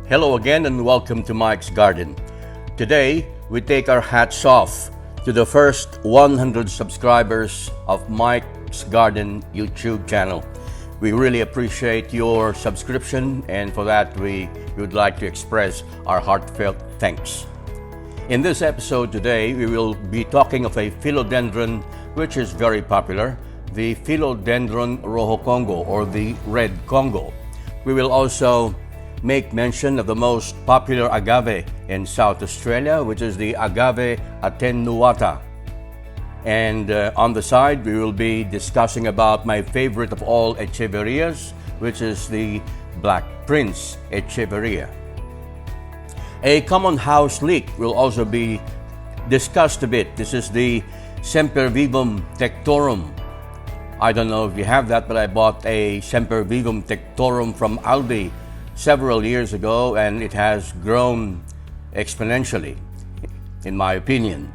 Hello again and welcome to Mike's Garden. Today, we take our hats off to the first 100 subscribers of Mike's Garden YouTube channel. We really appreciate your subscription, and for that we would like to express our heartfelt thanks. In this episode today, we will be talking of a philodendron which is very popular, the Philodendron Rojo Congo or the Red Congo. We will also make mention of the most popular agave in South Australia, which is the Agave Attenuata. And on the side, we will be discussing about my favorite of all ECHEVERIAs, which is the Black Prince ECHEVERIA. A common house leek will also be discussed a bit. This is the SEMPERVIVUM TECTORUM. I don't know if you have that, but I bought a SEMPERVIVUM TECTORUM from Aldi several years ago, and it has grown exponentially, in my opinion.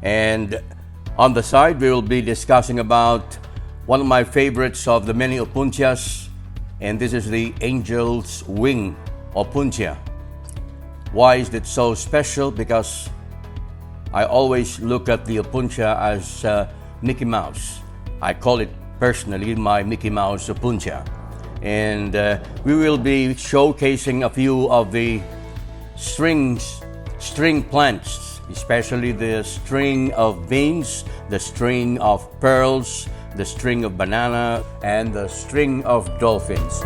And on the side, we will be discussing about one of my favorites of the many OPUNTIAs, and this is the Angel's Wing OPUNTIA. Why is it so special? Because I always look at the OPUNTIA as Mickey Mouse. I call it personally my Mickey Mouse OPUNTIA. And we will be showcasing a few of the string plants, especially the string of beans, the string of pearls, the string of banana, and the string of dolphins.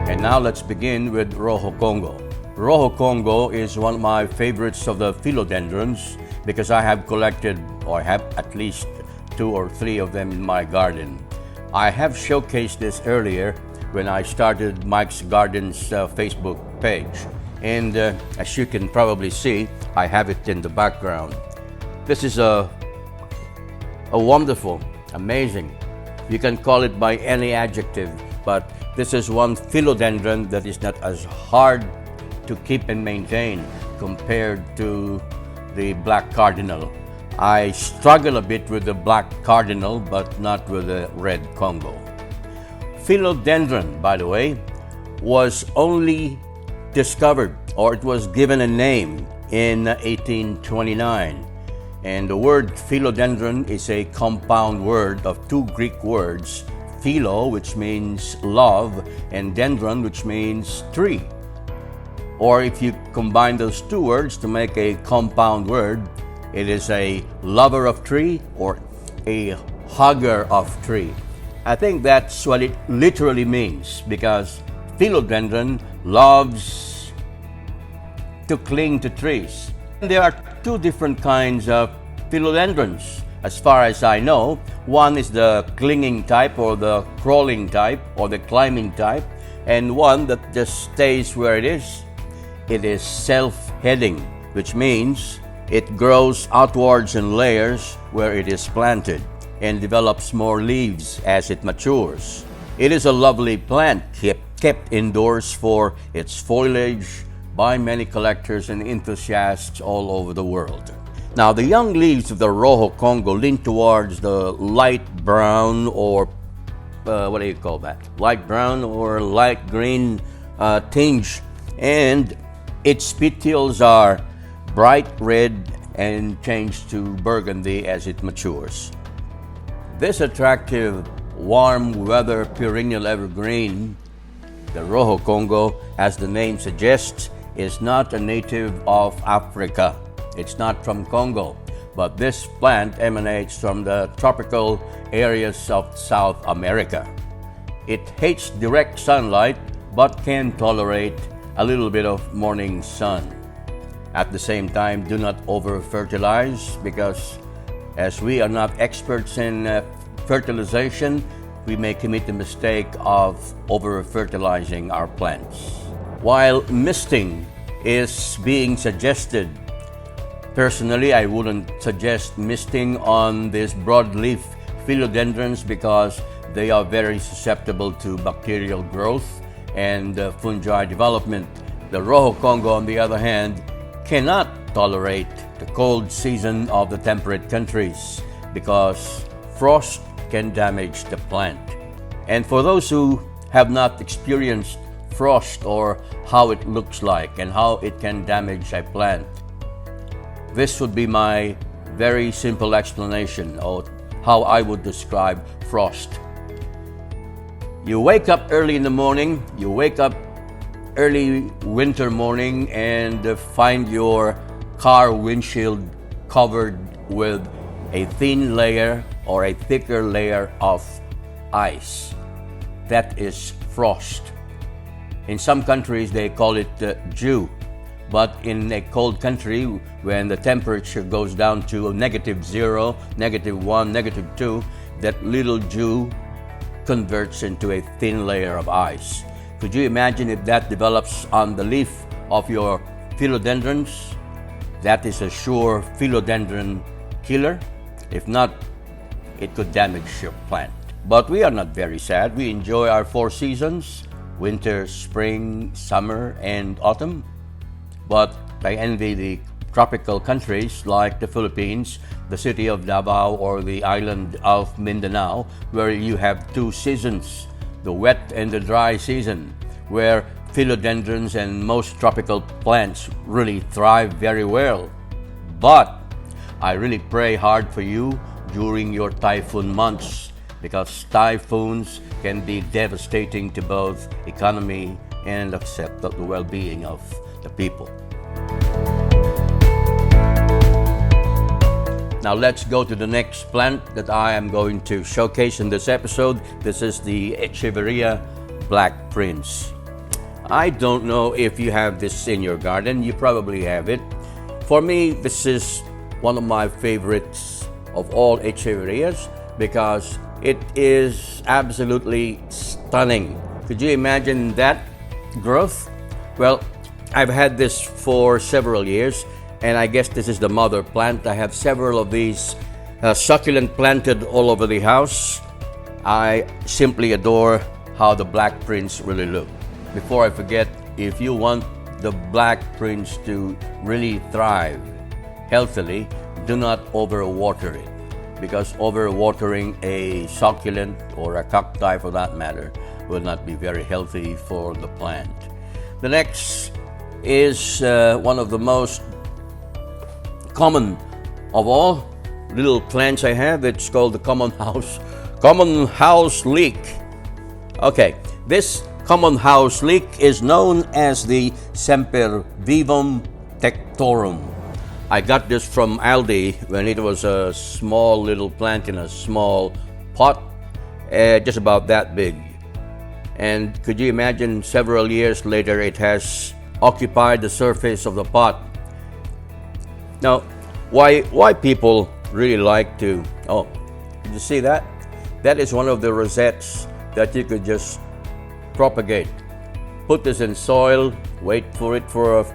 And now let's begin with Rojo Congo. Rojo Congo is one of my favorites of the philodendrons because I have collected, or I have at least 2 or 3 of them in my garden. I have showcased this earlier when I started Mike's Garden's Facebook page. And as you can probably see, I have it in the background. This is a wonderful, amazing, you can call it by any adjective, but this is one philodendron that is not as hard to keep and maintain compared to the black cardinal. I struggle a bit with the black cardinal, but not with the red Congo. Philodendron, by the way, was only discovered, or it was given a name in 1829. And the word philodendron is a compound word of 2 Greek words, philo, which means love, and dendron, which means tree. Or if you combine those 2 words to make a compound word, it is a lover of tree or a hugger of tree. I think that's what it literally means, because philodendron loves to cling to trees. There are 2 different kinds of philodendrons, as far as I know. One is the clinging type or the crawling type or the climbing type, and one that just stays where it is. It is self-heading, which means it grows outwards in layers where it is planted and develops more leaves as it matures. It is a lovely plant kept indoors for its foliage by many collectors and enthusiasts all over the world. Now, the young leaves of the Rojo Congo lean towards the light brown or what do you call that? Light brown or light green tinge, and its petals are bright red and change to burgundy as it matures. This attractive, warm weather perennial evergreen, the Rojo Congo, as the name suggests, is not a native of Africa. It's not from Congo, but this plant emanates from the tropical areas of South America. It hates direct sunlight but can tolerate a little bit of morning sun. At the same time, do not over-fertilize, because as we are not experts in fertilization, we may commit the mistake of over-fertilizing our plants. While misting is being suggested, personally, I wouldn't suggest misting on these broadleaf philodendrons because they are very susceptible to bacterial growth and fungi development. The Rojo Congo, on the other hand, cannot tolerate the cold season of the temperate countries because frost can damage the plant. And for those who have not experienced frost or how it looks like and how it can damage a plant. This would be my very simple explanation of how I would describe frost. You wake up early in the morning, you wake up early winter morning and find your car windshield covered with a thin layer or a thicker layer of ice. That is frost. In some countries they call it dew, but in a cold country when the temperature goes down to -0, -1, -2, that little dew converts into a thin layer of ice. Could you imagine if that develops on the leaf of your philodendrons? That is a sure philodendron killer. If not, it could damage your plant. But we are not very sad. We enjoy our 4 seasons: winter, spring, summer, and autumn. But I envy the tropical countries like the Philippines, the city of Davao, or the island of Mindanao, where you have 2 seasons, the wet and the dry season, where philodendrons and most tropical plants really thrive very well. But I really pray hard for you during your typhoon months, because typhoons can be devastating to both economy and the well-being of the people. Now let's go to the next plant that I am going to showcase in this episode. This is the ECHEVERIA Black Prince. I don't know if you have this in your garden. You probably have it. For me, this is one of my favorites of all ECHEVERIAs because it is absolutely stunning. Could you imagine that growth? Well, I've had this for several years, and I guess this is the mother plant. I have several of these succulent planted all over the house. I simply adore how the Black Prince really look. Before I forget, if you want the Black Prince to really thrive healthily, do not overwater it, because overwatering a succulent or a cacti for that matter will not be very healthy for the plant. The next is one of the most common of all little plants I have. It's called the common house leek. Okay, this common house leek is known as the Sempervivum TECTORUM. I got this from Aldi when it was a small little plant in a small pot, just about that big. And could you imagine, several years later it has occupied the surface of the pot. Now, why people really like to, oh, did you see that? That is one of the rosettes that you could just propagate. Put this in soil, wait for it for a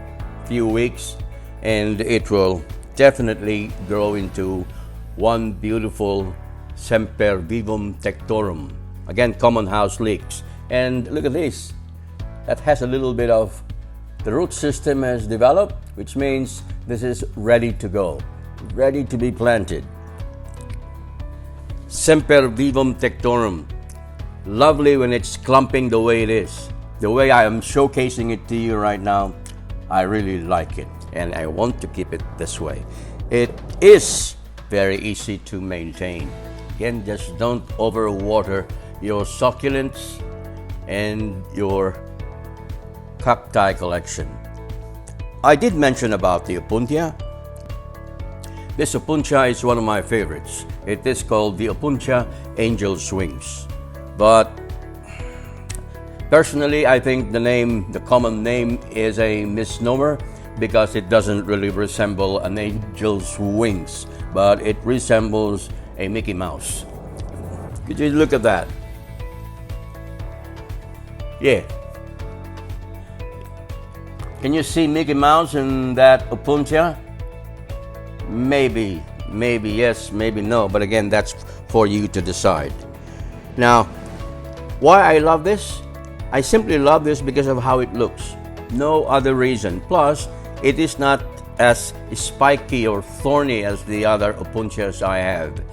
few weeks, and it will definitely grow into one beautiful Sempervivum TECTORUM. Again, common house leeks. And look at this. That has a little bit of, the root system has developed, which means this is ready to go, ready to be planted. Sempervivum TECTORUM. Lovely when it's clumping the way it is. The way I am showcasing it to you right now, I really like it, and I want to keep it this way. It is very easy to maintain. Again, just don't overwater your succulents and your cacti collection. I did mention about the OPUNTIA. This OPUNTIA is one of my favorites. It is called the OPUNTIA Angel's Wings. But personally, I think the common name is a misnomer because it doesn't really resemble an angel's wings, but it resembles a Mickey Mouse. Could you look at that? Yeah. Can you see Mickey Mouse in that OPUNTIA? Maybe yes, maybe no, but again, that's for you to decide. Now, why I love this? I simply love this because of how it looks. No other reason. Plus, it is not as spiky or thorny as the other OPUNTIAs I have.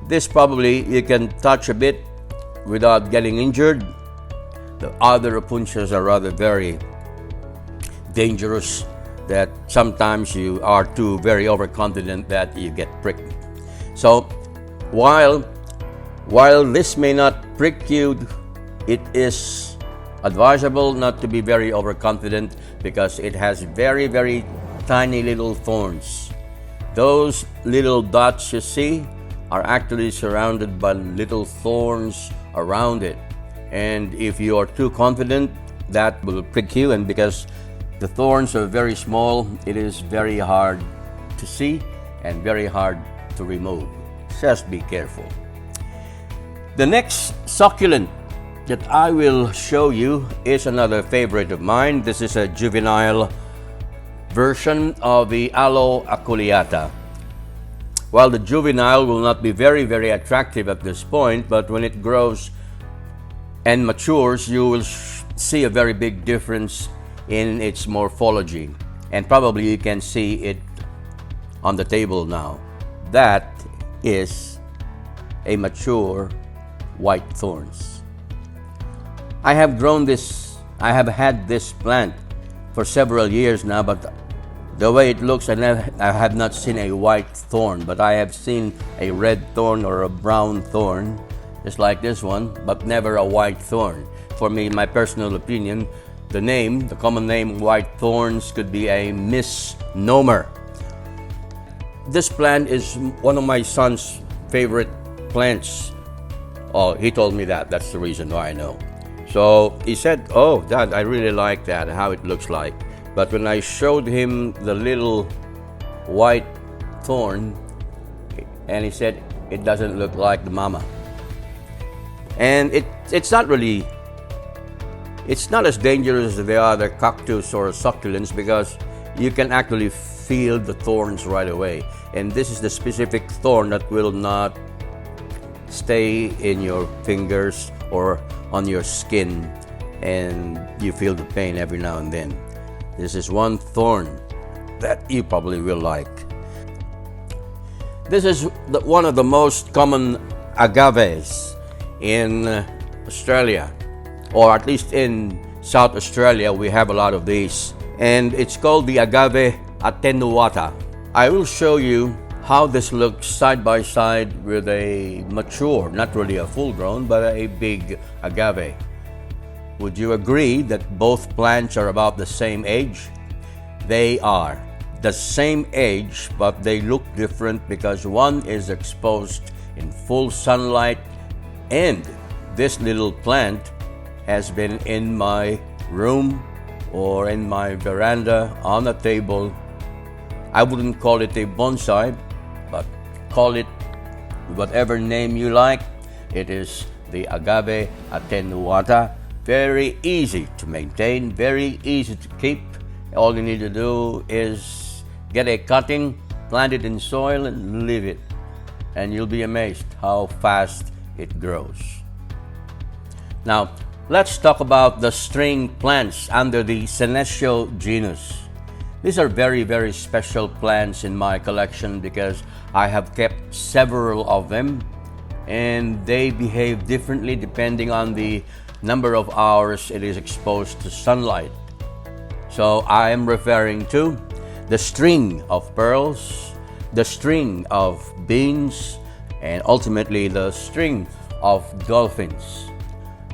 This probably you can touch a bit without getting injured. The other opuntias are rather very dangerous, that sometimes you are too very overconfident that you get pricked. So while this may not prick you, it is advisable not to be very overconfident because it has very, very tiny little thorns. Those little dots you see are actually surrounded by little thorns around it. And if you are too confident, that will prick you, and because the thorns are very small, it is very hard to see and very hard to remove. Just be careful. The next succulent that I will show you is another favorite of mine. This is a juvenile version of the ALOE ACULEATA. While the juvenile will not be very, very attractive at this point, but when it grows and matures, you will see a very big difference in its morphology. And probably you can see it on the table now. That is a mature white thorns. I have had this plant for several years now, but the way it looks, I have not seen a white thorn, but I have seen a red thorn or a brown thorn, just like this one, but never a white thorn. For me, my personal opinion, the common name white thorns could be a misnomer. This plant is one of my son's favorite plants. Oh, he told me that. That's the reason why I know. So he said, "Oh, Dad, I really like that, how it looks like." But when I showed him the little white thorn, and he said, "It doesn't look like the mama." And it's not as dangerous as the other cactus or succulents because you can actually feel the thorns right away. And this is the specific thorn that will not stay in your fingers or on your skin, and you feel the pain every now and then. This is one thorn that you probably will like. This is one of the most common agaves in Australia, or at least in South Australia. We have a lot of these, and it's called the Agave Attenuata. I will show you how this looks side by side with a mature, not really a full-grown, but a big agave. Would you agree that both plants are about the same age? They are the same age, but they look different because one is exposed in full sunlight, and this little plant has been in my room or in my veranda on a table. I wouldn't call it a bonsai, but call it whatever name you like. It is the Agave Attenuata. Very easy to maintain, very easy to keep. All you need to do is get a cutting, plant it in soil, and leave it. And you'll be amazed how fast it grows. Now, let's talk about the string plants under the SENECIO genus. These are very, very special plants in my collection because I have kept several of them, and they behave differently depending on the number of hours it is exposed to sunlight. So I am referring to the string of pearls, the string of beans, and ultimately the string of dolphins.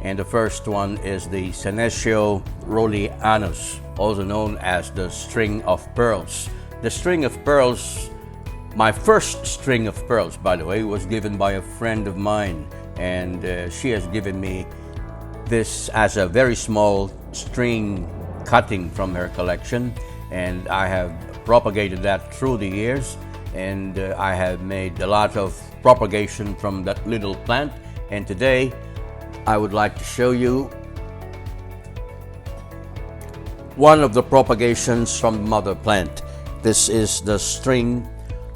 And the first one is the SENECIO ROWLEYANUS, also known as the string of pearls. The string of pearls, my first string of pearls, by the way, was given by a friend of mine, and she has given me this as a very small string cutting from her collection, and I have propagated that through the years, and I have made a lot of propagation from that little plant. And today I would like to show you one of the propagations from the mother plant. This is the string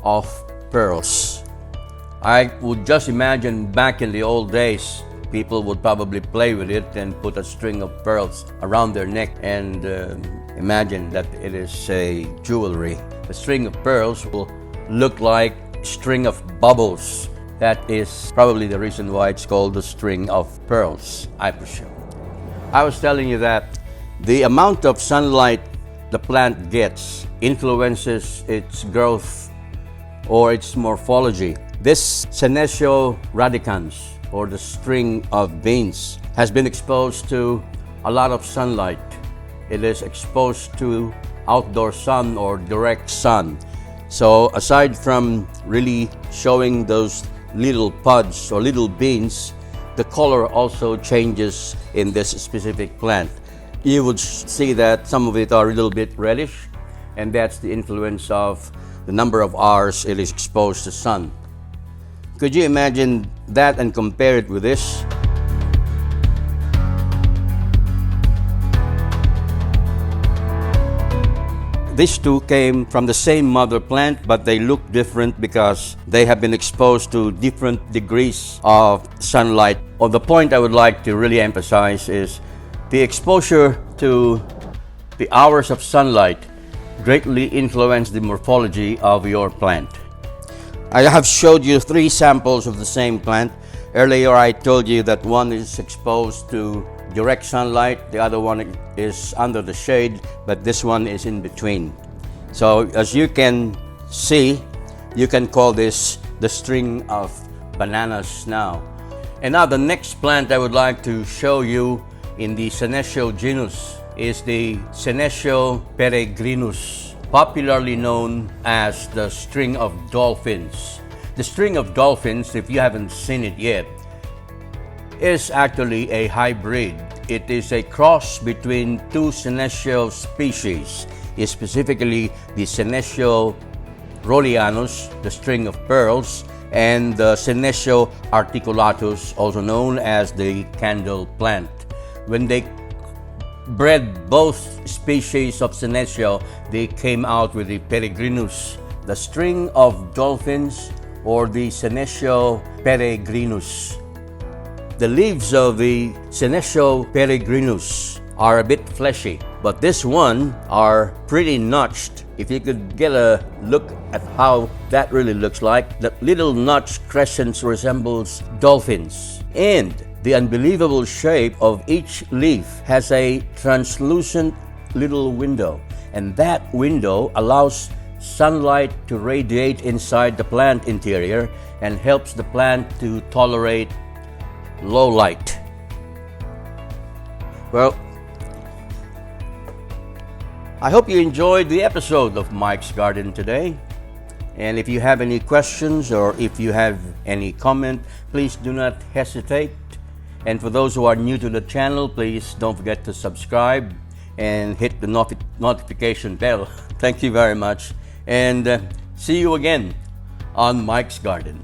of pearls. I would just imagine back in the old days, people would probably play with it and put a string of pearls around their neck and imagine that it is a jewelry. The string of pearls will look like string of bubbles. That is probably the reason why it's called the string of pearls, I presume. I was telling you that the amount of sunlight the plant gets influences its growth or its morphology. This SENECIO radicans, or the string of beans, has been exposed to a lot of sunlight. It is exposed to outdoor sun or direct sun. So aside from really showing those little pods or little beans, the color also changes in this specific plant. You would see that some of it are a little bit reddish, and that's the influence of the number of hours it is exposed to sun. Could you imagine that and compare it with this? These two came from the same mother plant, but they look different because they have been exposed to different degrees of sunlight. Well, the point I would like to really emphasize is the exposure to the hours of sunlight greatly influence the morphology of your plant. I have showed you 3 samples of the same plant. Earlier I told you that one is exposed to direct sunlight, the other one is under the shade, but this one is in between. So as you can see, you can call this the string of bananas now. And now the next plant I would like to show you in the SENECIO genus is the SENECIO peregrinus, popularly known as the string of dolphins. The string of dolphins, if you haven't seen it yet, is actually a hybrid. It is a cross between 2 SENECIO species, specifically the SENECIO ROWLEYANUS, the string of pearls, and the SENECIO articulatus, also known as the candle plant. When they bred both species of SENECIO, they came out with the peregrinus, the string of dolphins, or the SENECIO peregrinus. The leaves of the SENECIO peregrinus are a bit fleshy, but this one are pretty notched. If you could get a look at how that really looks like, the little notched crescents resembles dolphins. And the unbelievable shape of each leaf has a translucent little window, and that window allows sunlight to radiate inside the plant interior and helps the plant to tolerate low light. Well, I hope you enjoyed the episode of Mike's Garden today. And if you have any questions or if you have any comment, please do not hesitate. And for those who are new to the channel, please don't forget to subscribe and hit the notification bell. Thank you very much. And see you again on Mike's Garden.